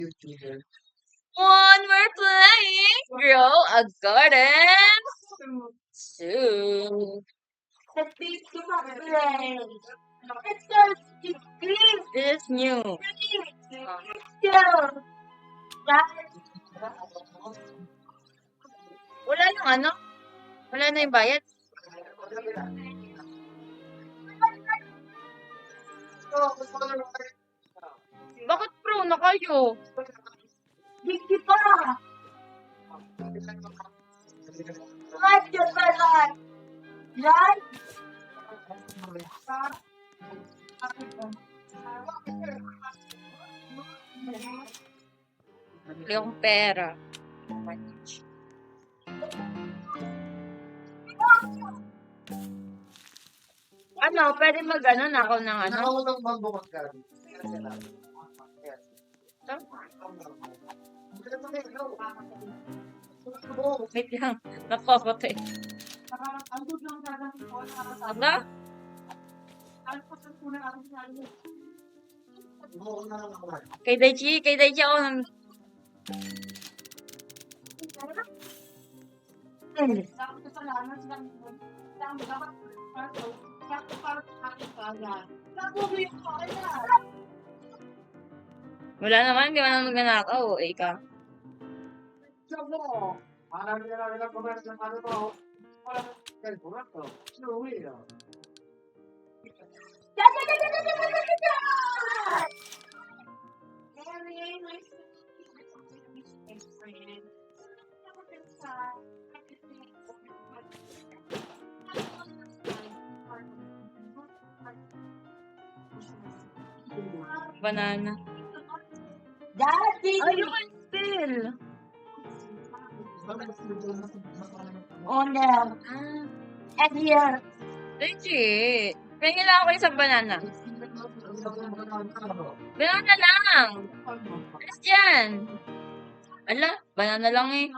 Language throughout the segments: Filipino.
One, we're playing Grow a Garden. Two. This is new. Wala yung ano? Wala na yung bayad? Bakit pro na kayo? Hindi pa. Radyo pa lang. Yan. Wala akong pera. Ano, pwede mag-ano na ako ng ano? Wait lang, nakakotay. Ano? Kay Daichi ako ng... Wala naman, hindi man nagnanakaw. Eh, ka. Banana. Daddy! Ay, you can spill. Oh, no. And here. Legit. Pwede lang ako isang banana. Banana lang. Alas dyan. Ala, banana lang eh.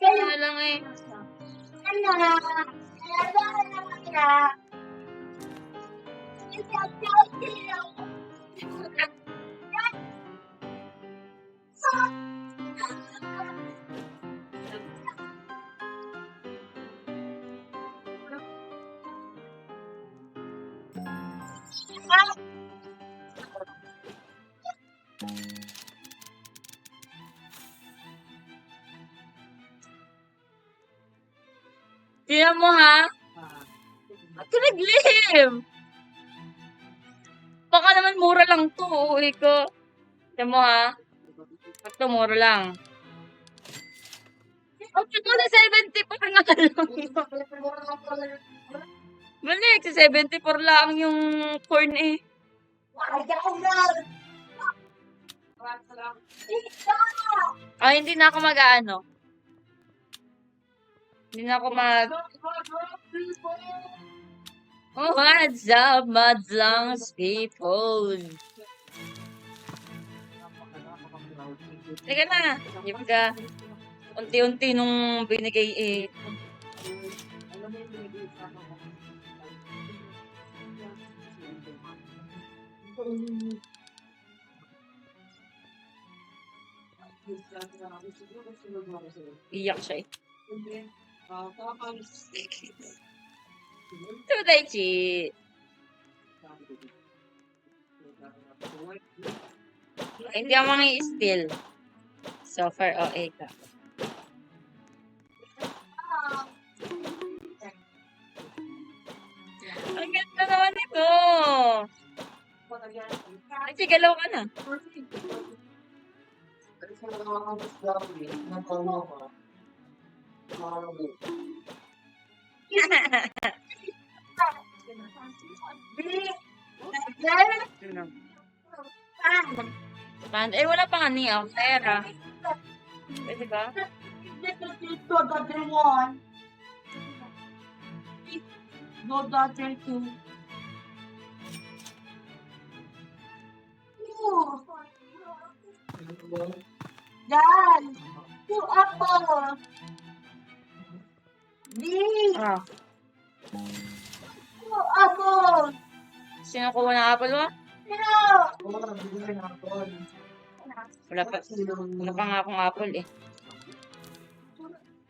Banana lang eh. Tingnan mo ha. Ba't ka nag-live? Baka naman mura lang to. Uwi ko. Tingnan mo ha. Ito mura lang. Oh, ito na 74 nga lang. Balik, sa 74 lang yung corn eh. Ay, hindi na ako mag-ano. Hindi na ako mag... Oh, what's up, Madlangs people? Teka na. Yung ka. Unti-unti nung binigay eh. Iyak siya eh. Ito, Daichi. Hindi ako mga i-steal. So far, okay ka. Ang ganda naman ito. Nagsigalaw ka na. Eh, wala pa nga niya. Pera. Pwede ba? No daughter too. Dad, two apple. B. Ah. Two apple. Sino kuha ng apple mo? Sino? Wala pa nga akong apple eh.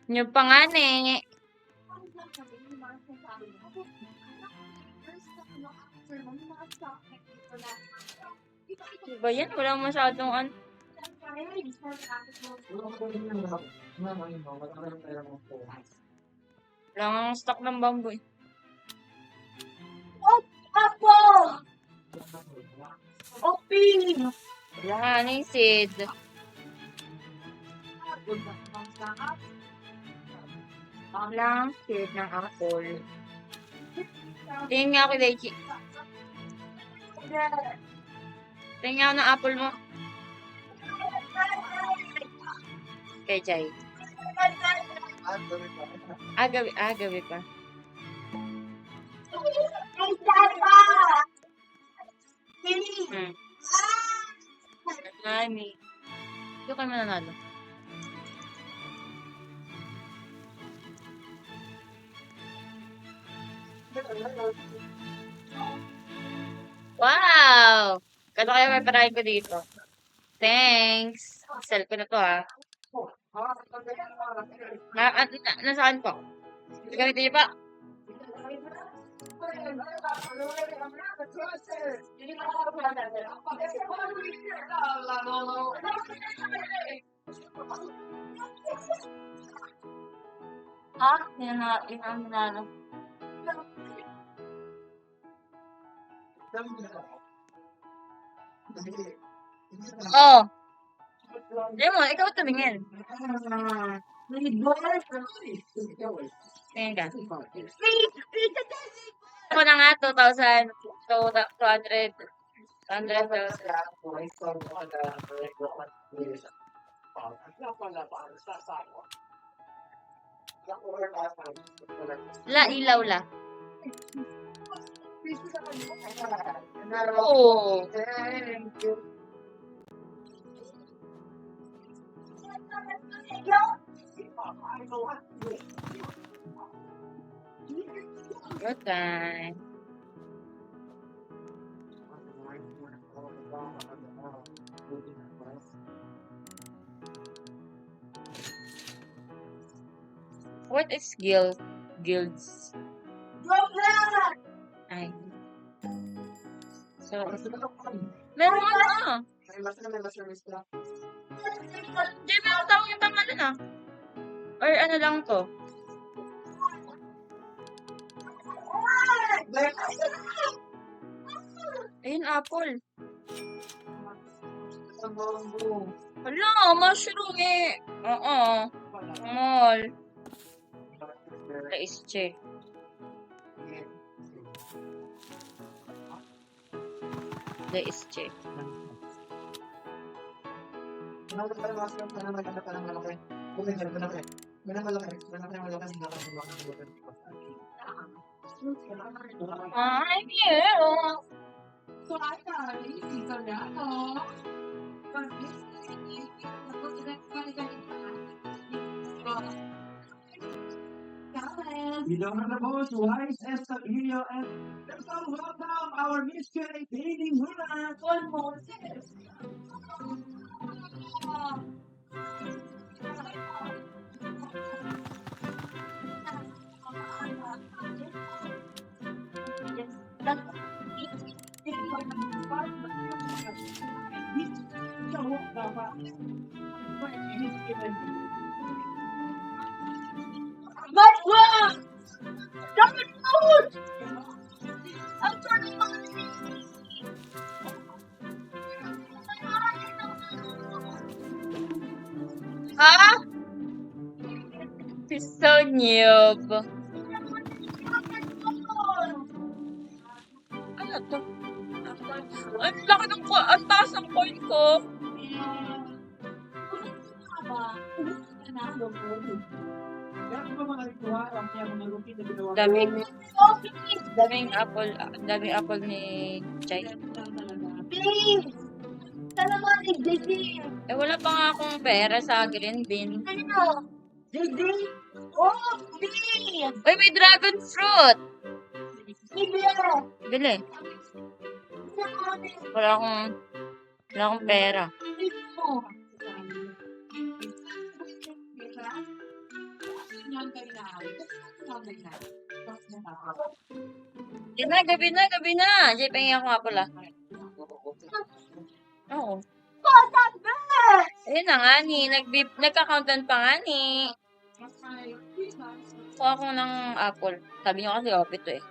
Yung pa nga ne. Diba yan? Wala masyadong ano. Wala nga stock ng bamboo eh. Apple! Opie! Wala nga ano yung seed. Wala nga seed ng apple. Tingin nga ako, Lechi. Tingin nga ako ng apple mo. Kay Jai. Gabi pa. Ay, tata! Sini! Nani. Ito kayo mananalo. Wow! Kano kaya may parahin ko dito? Thanks. Sell ko na to ha. Nasaan po? Gamitin niyo pa. Yan ang nanalo. Oh. Lemon, ikaw tumingin. Tingin ka. Ako na nga, 2,000. 200. 200,000. Ilaw la. Oh. Good time. What is guilds? Ay. So, meron ano? Hindi, meron tawag yung pangalan ah. Or ano lang to? Ayun, apple. Hala, mushroom eh. Oo. Mall. Laische. Laische. Ay, cute. Bilang na po, Wise Estabilio and let's all welcome our Miss J Baby winner. One more. But what? Stop it out! I'm turning on Ha? She's so noob. Ano to? Ang laki ng ang taas ng coin ko. Daming apple ni Jai. Please! Sana mga nagdidi. Eh, wala pa nga akong pera sa green bean. Ano? Didi? Oh, please! Uy, may dragon fruit! Sige! Bili. Wala akong pera. Gabi na. Jay, pahingi ako nga pala. Oo. Ayun na nga ni, nagka-countdown pa nga ni. Kuha ko ng apple. Sabi niyo kasi opit to eh.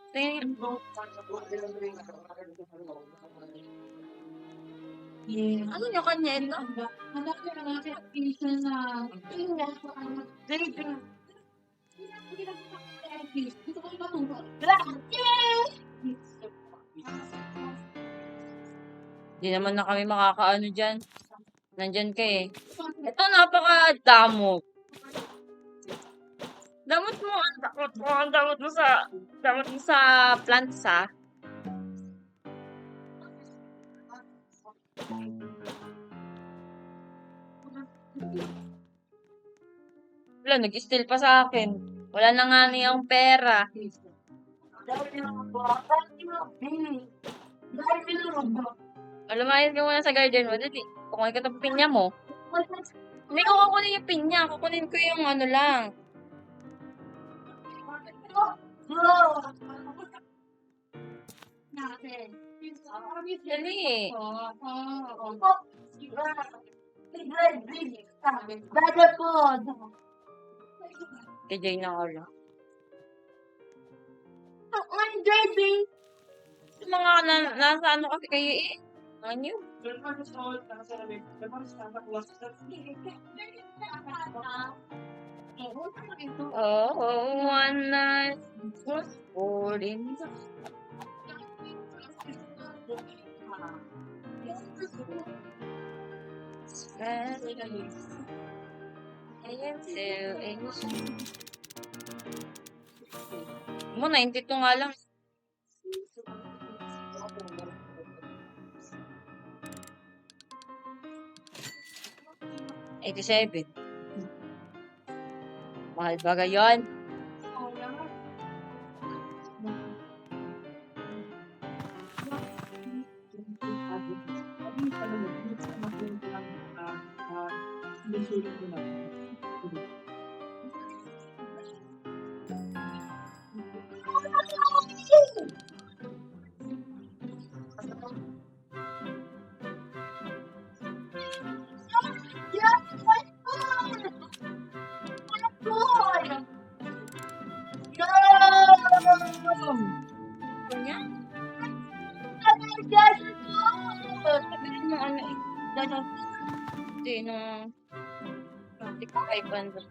Tingin. Ano yung kanya ito? Di naman na kami makakaano dyan. Nandyan ka eh. Ito napaka-damot. Damot mo, ang damot mo sa plants ha. Wala, nag-steal pa sa akin. Wala na nga niyang pera. Lumayas ka muna sa garden mo. Dali, kukunin ko itong pinya mo. Hindi ko kukunin yung pinya. Kukunin ko yung ano lang. Dali. Kay Jay na ako lang. Yung mga nasa ano kasi kayo eh. Ano yun? Oh, one night was falling. Mo, 92 nga lang. $87. Mahal ba gayon? Ganyan? Sabihin mo ano eh. Hindi, nung 500.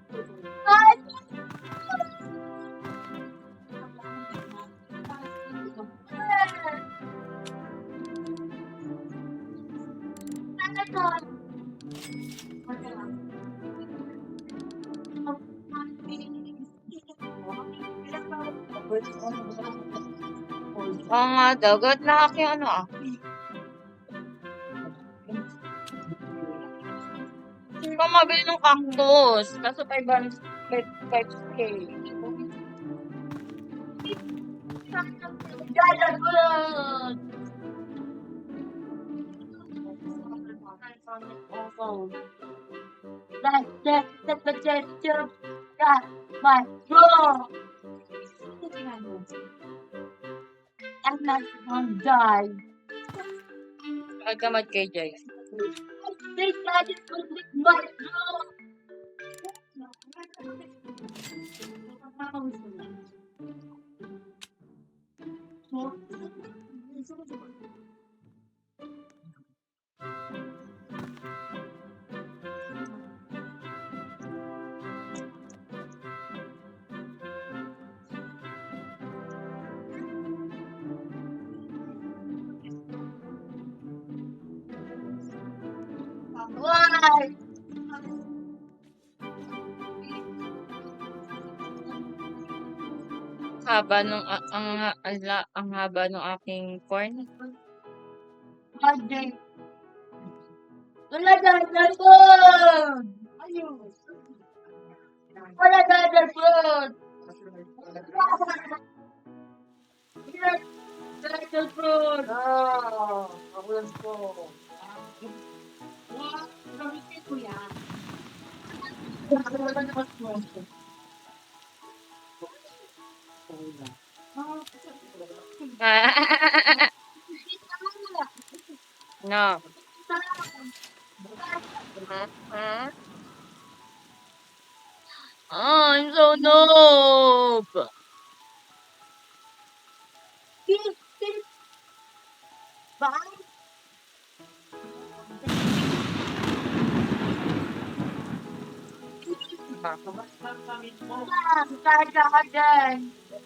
Oo nga daw. Gawat lang ako yung ano ah. Hindi ko mabili ng cactus. Kaso 5K. Magkamad kay Jay. Why? Haba nung ang haba nung aking corn. Monday. Wala dadal food! Wala dadal food! Dragon fruit. Ako lang po. What? Gamitin ko yan. No. Huh? Oh, I'm so noob.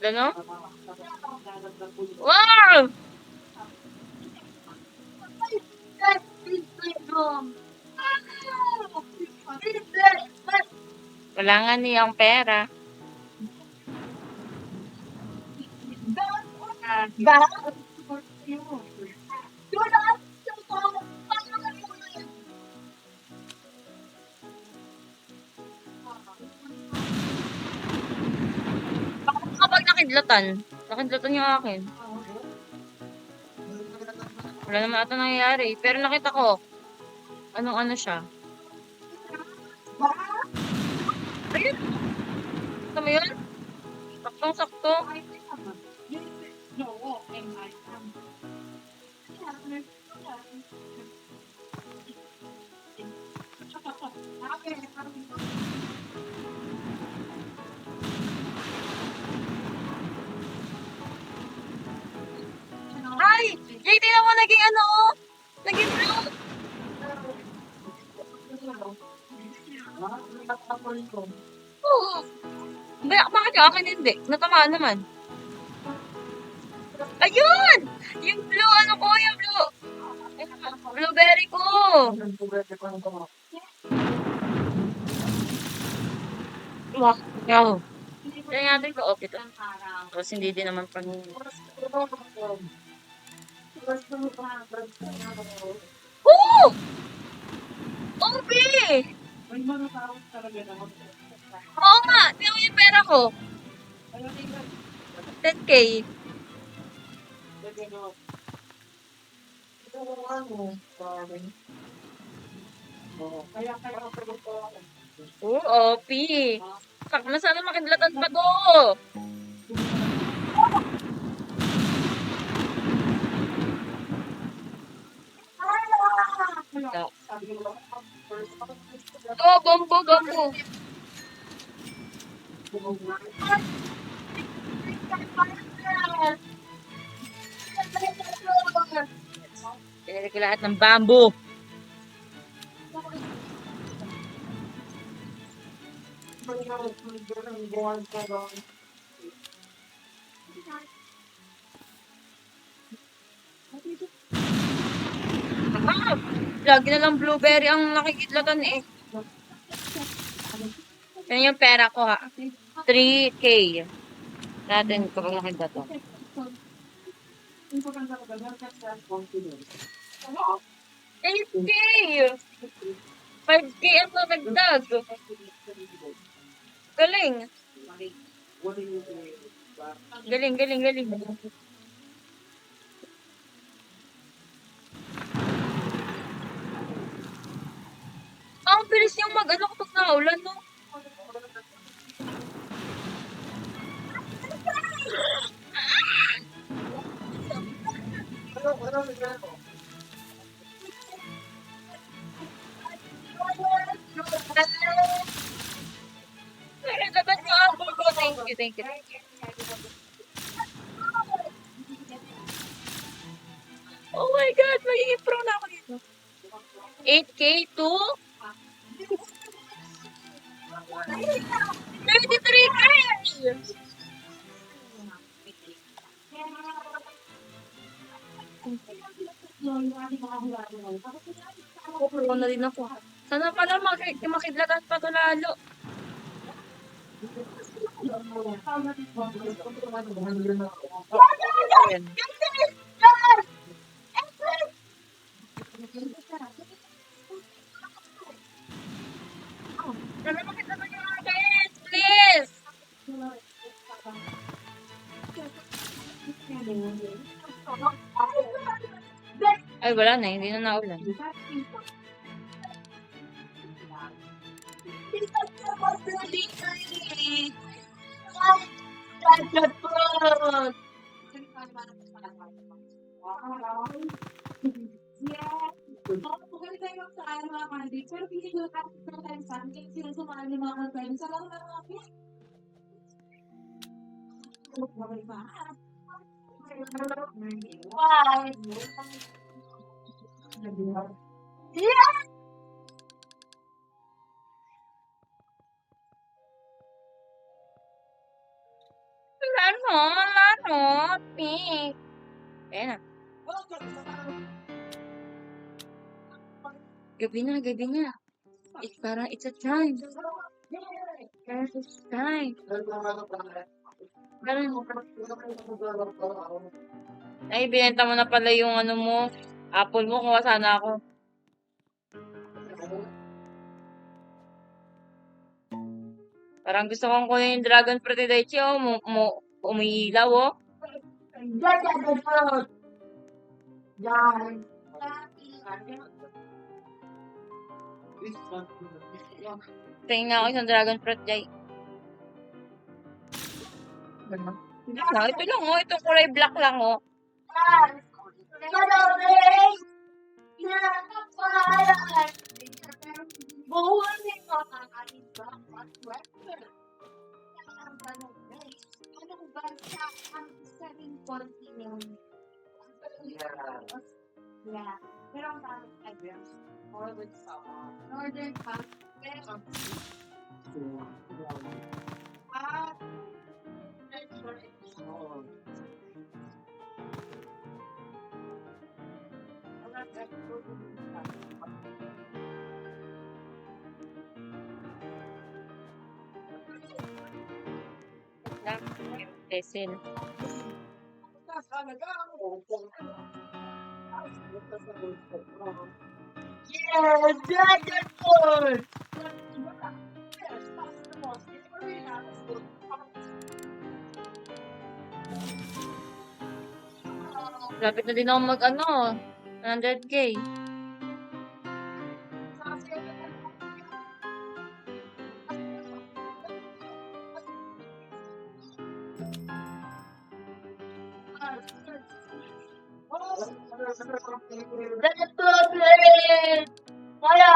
Ano? Wow! Wala nga niyang pera. Kapag nakidlatan. Nakidlatan yung akin. Wala naman ata nangyayari. Pero nakita ko, anong ano siya. Ayun. Ito mo yun? Saktong-sakto. Ay! Jay, tingnan mo naging ano oh! Naging blue! Oh! Bakit yung akin hindi? Natamaan naman. Ayun! Yung blue, ano ko, yung blue. Blueberry ko. Wow. Kaya natin ko, okay to. Tapos hindi din naman pang... Oo! OP! Oo nga, tingnan mo yung pera ko. 10K. Oo, OP. Sak na sana makidlatan pa to. Oh, gombo, gombo. Pinili ko lahat ng bamboo. Ah, lagi na lang blueberry ang nakikidlatan eh. Yan yung pera ko ha. 3K. Natin kapag nakidlatan. 8K! 5K ang nagdag. Galing. Galing, galing, galing. Ang bilis niyang mag-ano kapag naulan, no? Nagdagan ko ang burgo. Thank you, thank you. Oh my God, magiging pro na ako dito. 8K to 33K! Pro na din ako. Sana pala makidlatan pa to lalo. Ayan. Sana makidlatan yung akin, please! Ay, wala na. Hindi na naulan. Laro. Pink. Ayan na. Gabi na. Parang it's a time. It's time. Parang, ay, binenta mo na pala yung ano mo. Apple mo. Kuha sana ako. Parang gusto kong kunin yung dragon fruit ni Daichi, oh. Umiilaw, oh. Tingin nga ako isang dragon fruit, Jai. Hindi na, ito lang, oh. Itong kulay black lang, oh. Tesin. Dragon Fruit! Lapit na din ako mag-ano, 100K. Dragon Fruit! Kaya!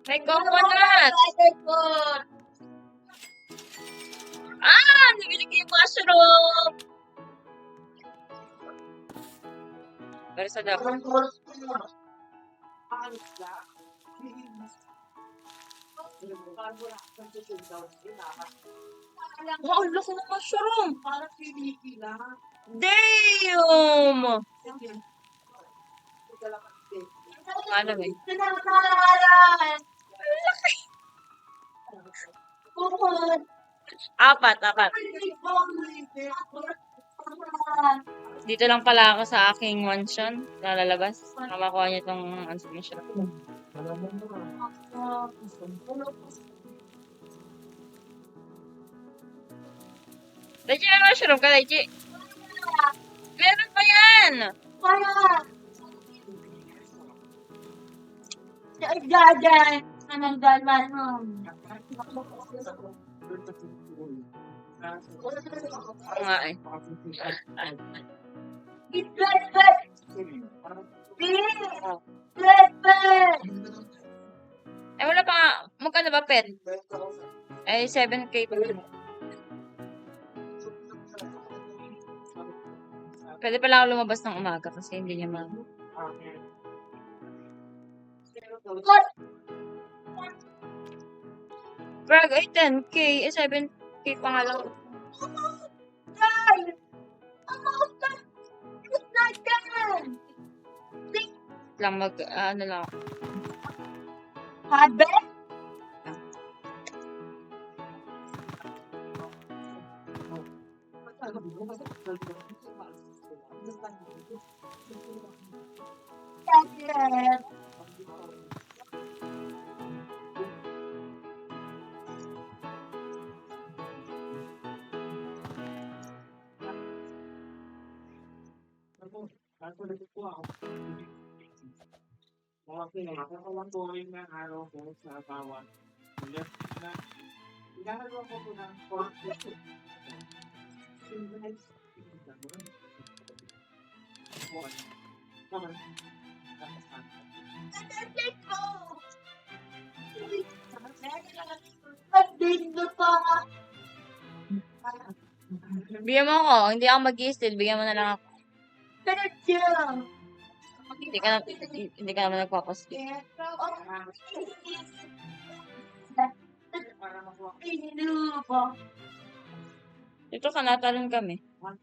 May coconut! Dragon Fruit! Ah! Nabili ko yung mushroom! Pero sa dapat. Wow, ang laki ng mushroom! Parang piniki lang. Damn! Ano eh? Sinakaran! Bukod! Apat. Dito lang pala ako sa aking mansion. Lalabas. Mamakuha niyo itong mushroom. Daichi, may mushroom ka, Daichi. Meron pa yan! Dadan! Anong dadan mo? Oo nga eh. Itlet! Itlet! Eh, wala pa nga. Magkano ba, pet? Eh, 7K pa rin. Pwede pala ako lumabas ng umaga kasi hindi niya Brag, ay 10K. Eh, 7K pa nga lang. Lang ano lang. Habe? Actually, po ako. Mga pinakakalantuin ng araw ko sa bawat ulit na ginagawa ko po ng portrait. Symbolize one. Naman. Bigyan mo ako. Hindi ako mag-i-steal. Bigyan mo na lang ako. Hindi ka naman nagpapasteal. Ito ka, natalon kami. Ah?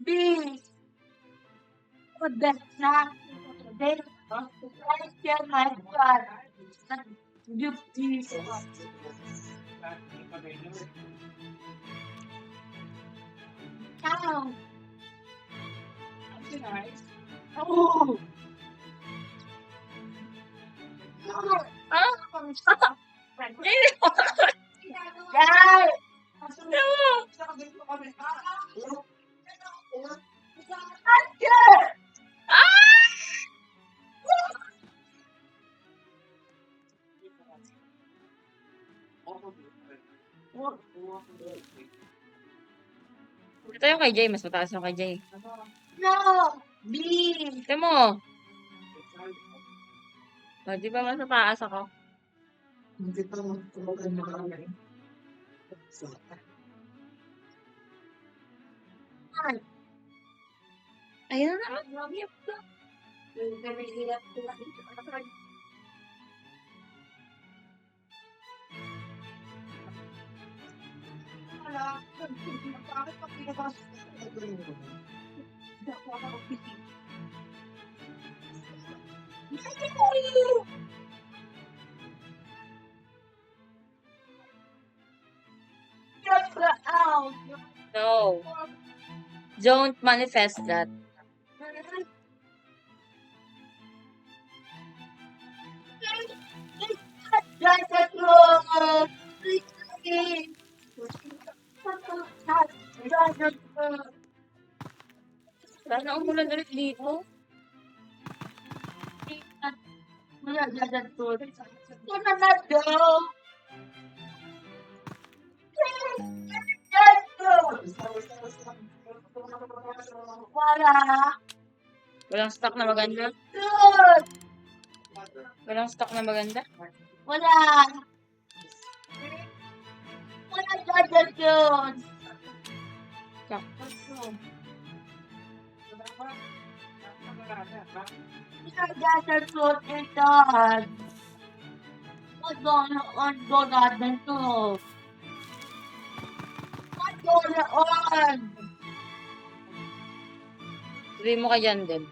Ito yung kay Jay. Mas mataas yung kay Jay. Ito mo. O, di ba mas mataas ako? Hindi pa magkumagal na kami. Ayun na naman. Yep. Bakit pa pinabas? No. Don't manifest that. Sana umulan ulit dito. Walang stock na maganda. Walang stock na maganda. Sabi mo kay Jandel.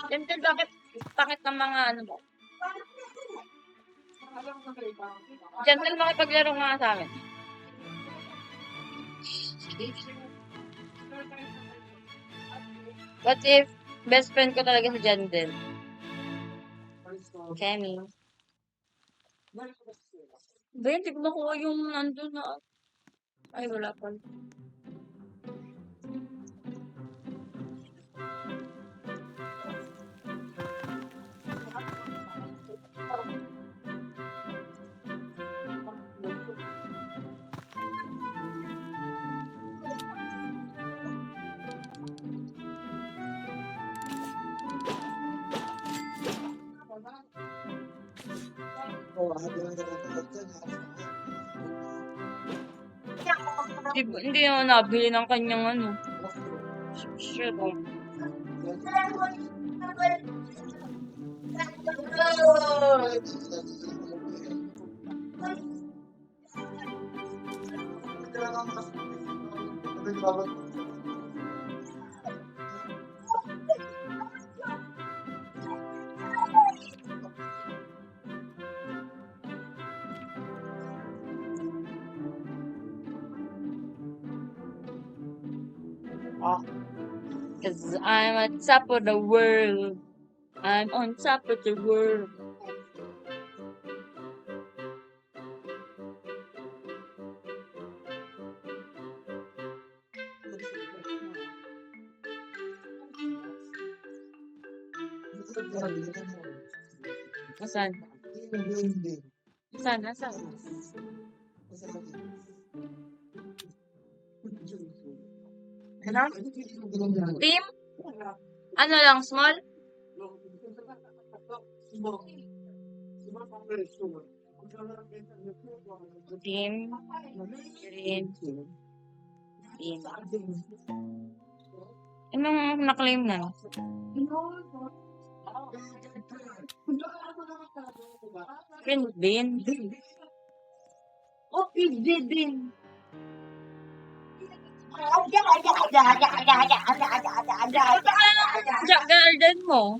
Jandel, bakit ng mga ano mo? Jandel, makipaglaro nga sa amin. What if best friend ko talaga si Jandel? Kemi. Ba yun, tignan ko yung nandun na. Ay, wala pa. Hindi na nabili ng kanyang ano. Shit. Cause I'm on top of the world. I'm on top of the world. Nasaan? Nasaan? Nasaan? Ano? Team? Ano lang, small? Team? Green? Team? Anong na-claim na? Green din. din. Jack Garden mo.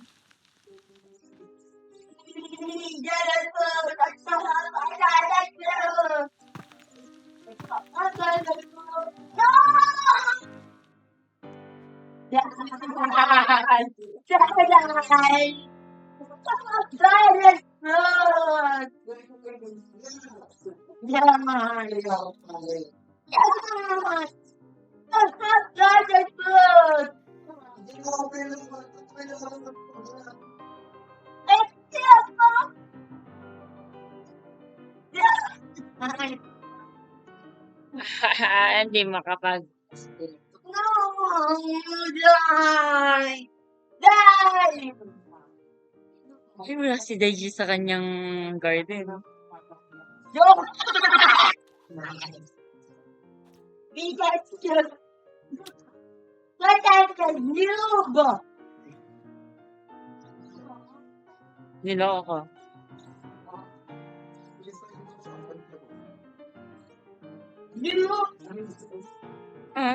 Hindi makapag. Ay, wala si Daiji sa kanyang garden. Niloko ko.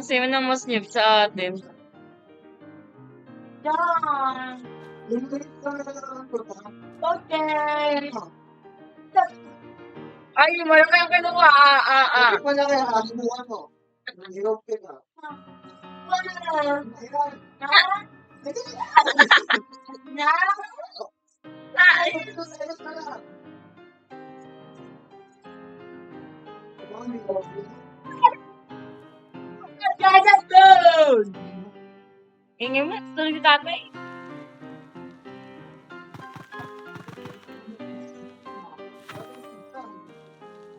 Sino na mas nip sa atin? Okay. Ay, malaki ang kinuha. Ingin mo, tuloy si tatay.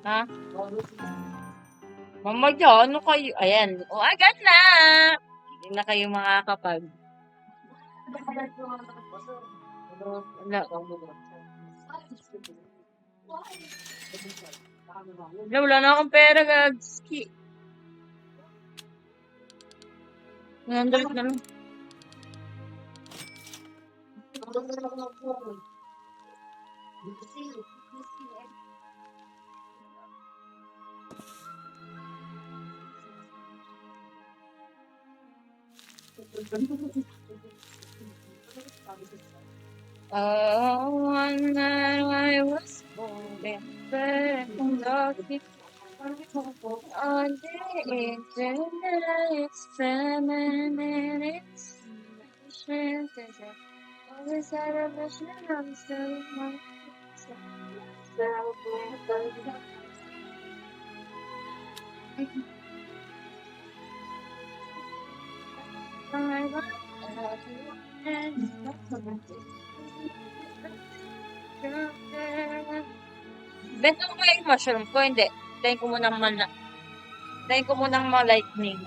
Ha? Mama dyan, ano kayo? Ayan. O, agad na. Hindi na kayo makakapag. Wala. Wala na akong pera, gagski. 100 na lang. Oh, one night I was born in bed and lucky. On the internet, it's feminine, it's always had a vision, I'm still my Bento ko kaya yung mushroom ko, hindi. Tayin ko munang ma-lightning.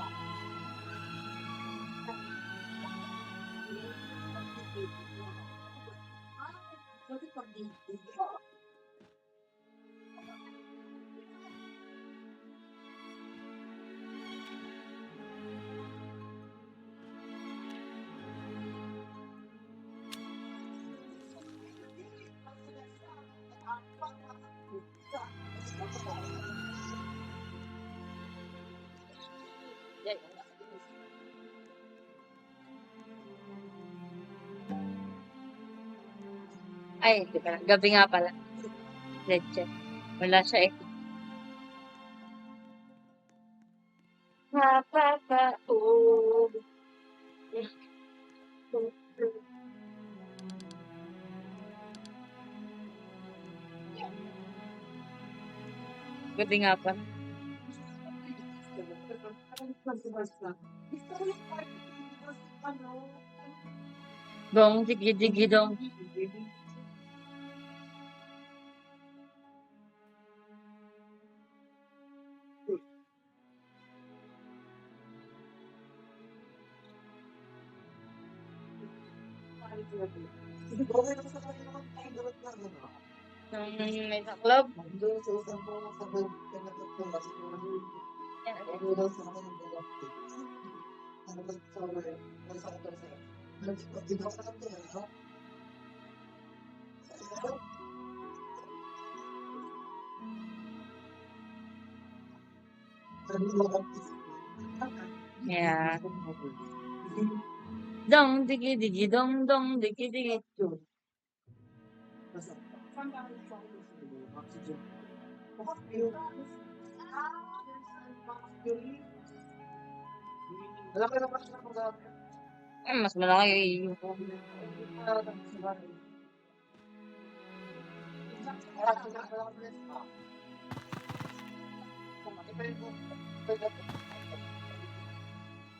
Ay, hindi pala. Gabi nga pala. Leche. Wala siya eh. Oh. Gabi nga pala. Dong, digi, digi, dong. Nung may sa club. Yeah. Dong, digi, digi, dong, dong, digi, digi. Mas malaki.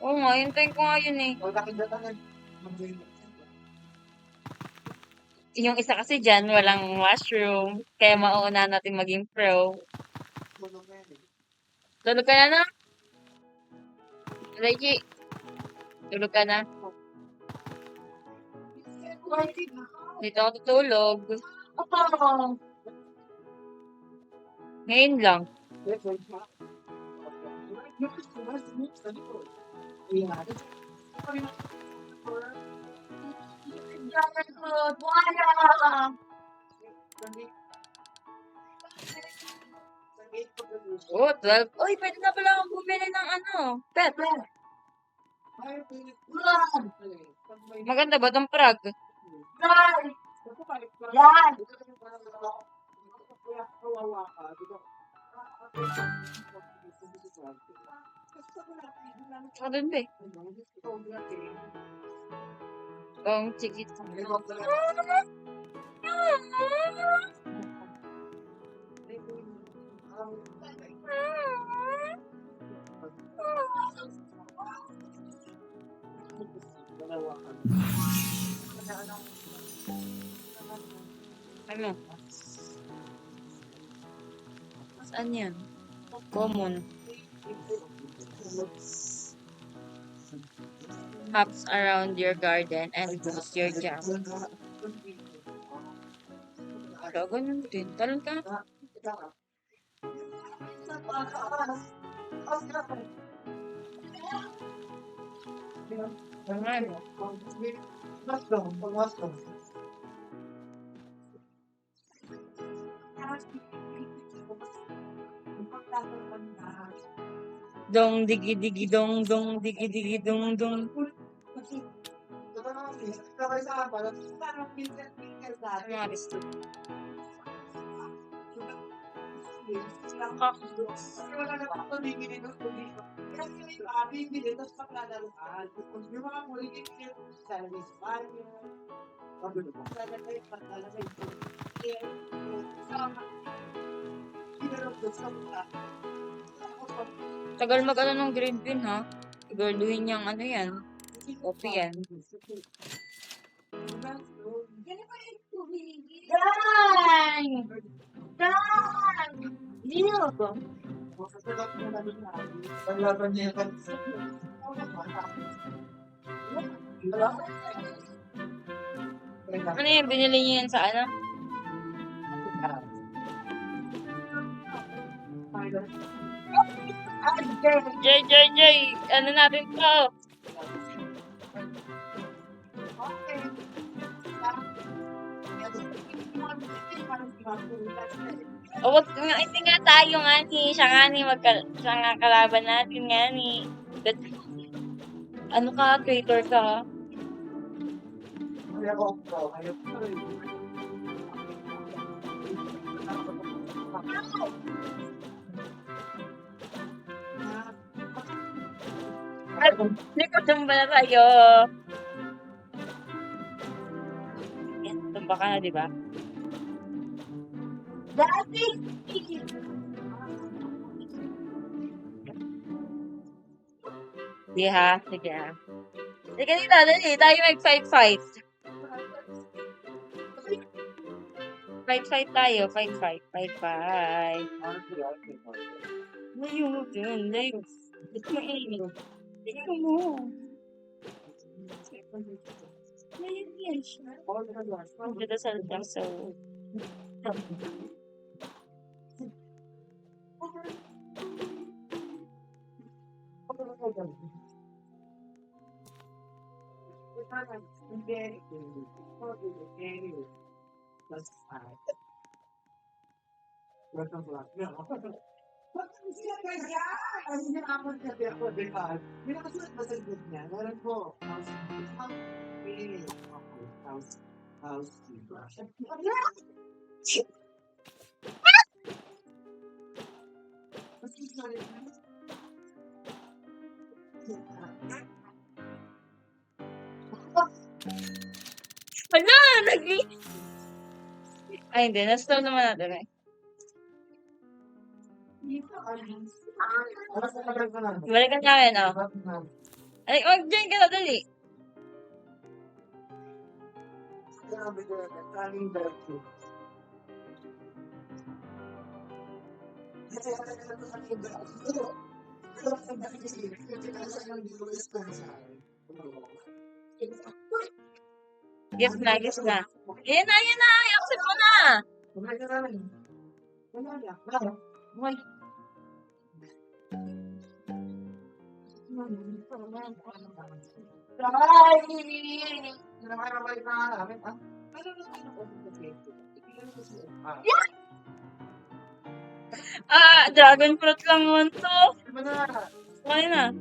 Oo nga, hintayin ko nga yun eh. Yung isa kasi dyan, walang washroom. Kaya mauna natin maging pro. Tulog ka na na? Reggie, tulog ka na? Dito ako tutulog. Ngayon lang. Oh, 12. Uy, pwede na pala akong bumili ng ano, pet. Maganda ba itong frog? Ano ba eh? Kung chikit. Ano? Saan yan? Common. Hops around your garden and boost your jam. Wala, ganun din. Talon ka. Ano? Dong, digi, digi, dong, dong, digi, digi, dong, dong. Ano nga gusto? Tagal mag-ano ng grade bean, ha? Siguraduhin niyang ano yan. Coffee yan. Dan! Dan! Dino ko. Ano yan? Binili niyo yan sa ano? Jay! Ano natin to? O, wag nga, hindi nga tayo nga ni, siya nga kalaban natin nga ni. Ano ka, traitor ka? Hindi ko tumba na tayo. Yan, tumba ka na, di ba? Dati! Di ha? Sige ha. Sige dito, dali. Tayo mag-fight. Fight tayo. Fight. Layo mo dun. Layo. Ba't mainit? Tingnan mo. Layo yan siya. Magdadasal lang sa... Hala! Ay, hindi. Na-stall naman natin eh. Balikan namin, oh. Ay, mag-join ka na, dali. Yes na. Ayan na. I-accept mo na. Dragon fruit lang naman to. Okay na.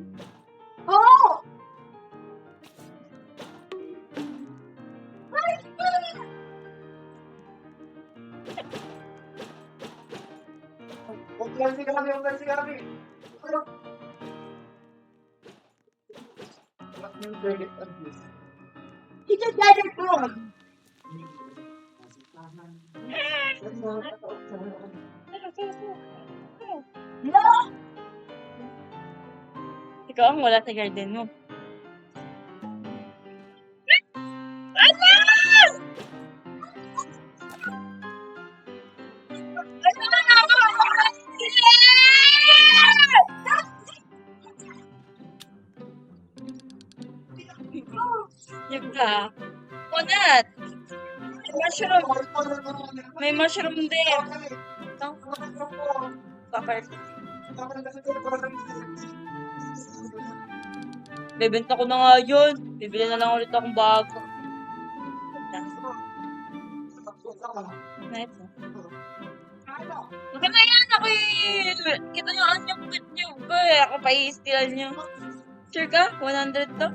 Ikaw ang wala sa garden mo. Yung ka. Kunat. Mushroom. May mushroom din. Bakit? Bebenta ko na nga yun. Bibili na lang ulit akong bago. Nice. Baka na yan ako kita nga yung quit nyo. Ako pa i-steal nyo. Sure ka? 100 to?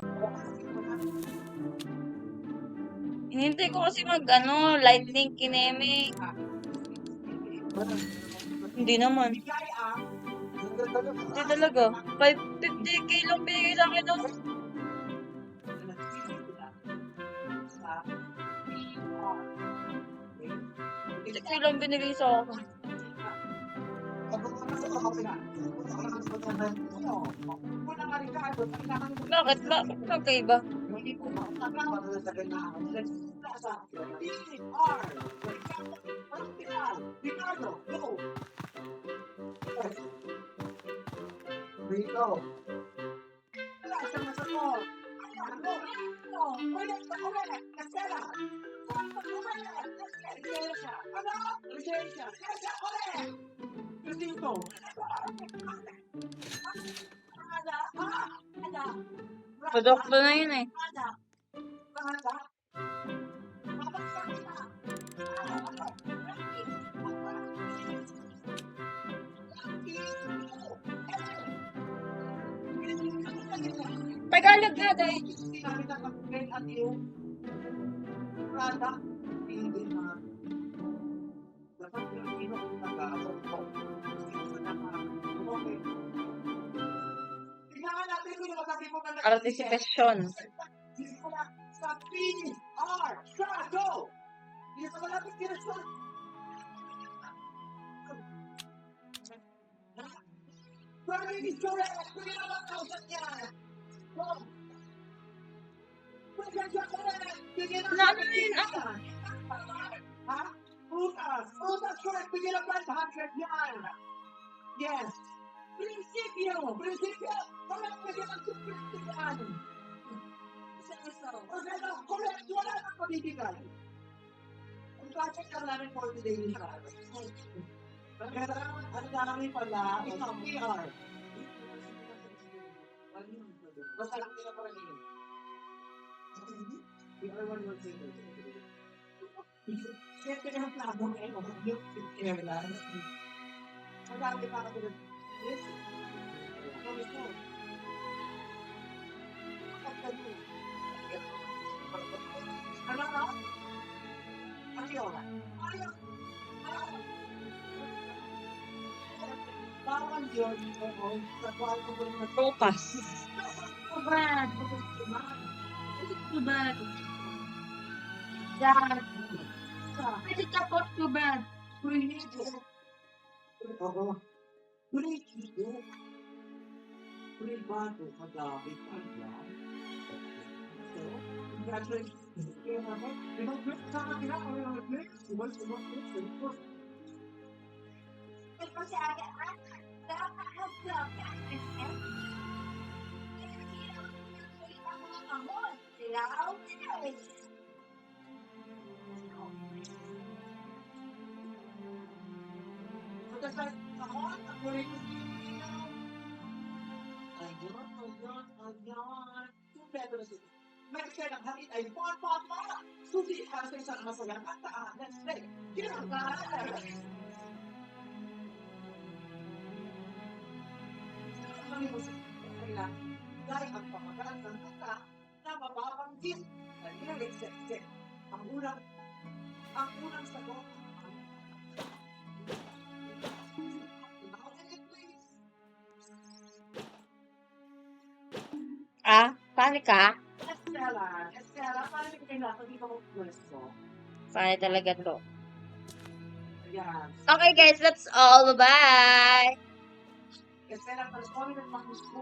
Hinintay ko kasi lightning kineme. Hindi naman. Hindi talaga. 550k lang binigay sa akin. Ito lang binigay sa akin. Bakit? Magkaiba? Rito. Padokto na yun eh. Tagalog na dahil. Participation. Prutas! Prutas, correct! Bigyan ng 500 yan! Yes! Prinsipyo! Prinsipyo! Correct! Bigyan ng 250 yan! Correct! Wala nang pabibigay! Ang budget lang namin 40 days na ang dami pala, isang PR. Basta lang nila pa rin yun. PR 1 Siyempre na ang plano ngayon, yung airline. Ang dami pa kasi ng yes. Ano ito? Ano ka? Ano yun? Bawal yun. Sa kwarto ko yung Focus. Tubad. Tubad. Yan. Pwede tapos tubad. Oo. Kulikido. Kulibado. Madami pa yan. So, congratulations. Kaya naman, sa kanila, subal. Ito si Aga. May siya ng hatid ay pon. Susi para sa isang masayang kanta. Let's play. Kinakalaan. Kami mo sa kanila. Dahil ang pamagaan ng kanta na mababanggit na lyrics. Ang unang sagot. Paano ka? Estela, paano yung kailangan dito ko pwesto? Paano talaga to? Ayan. Okay guys, that's all. Bye! Estela, para sa mga gusto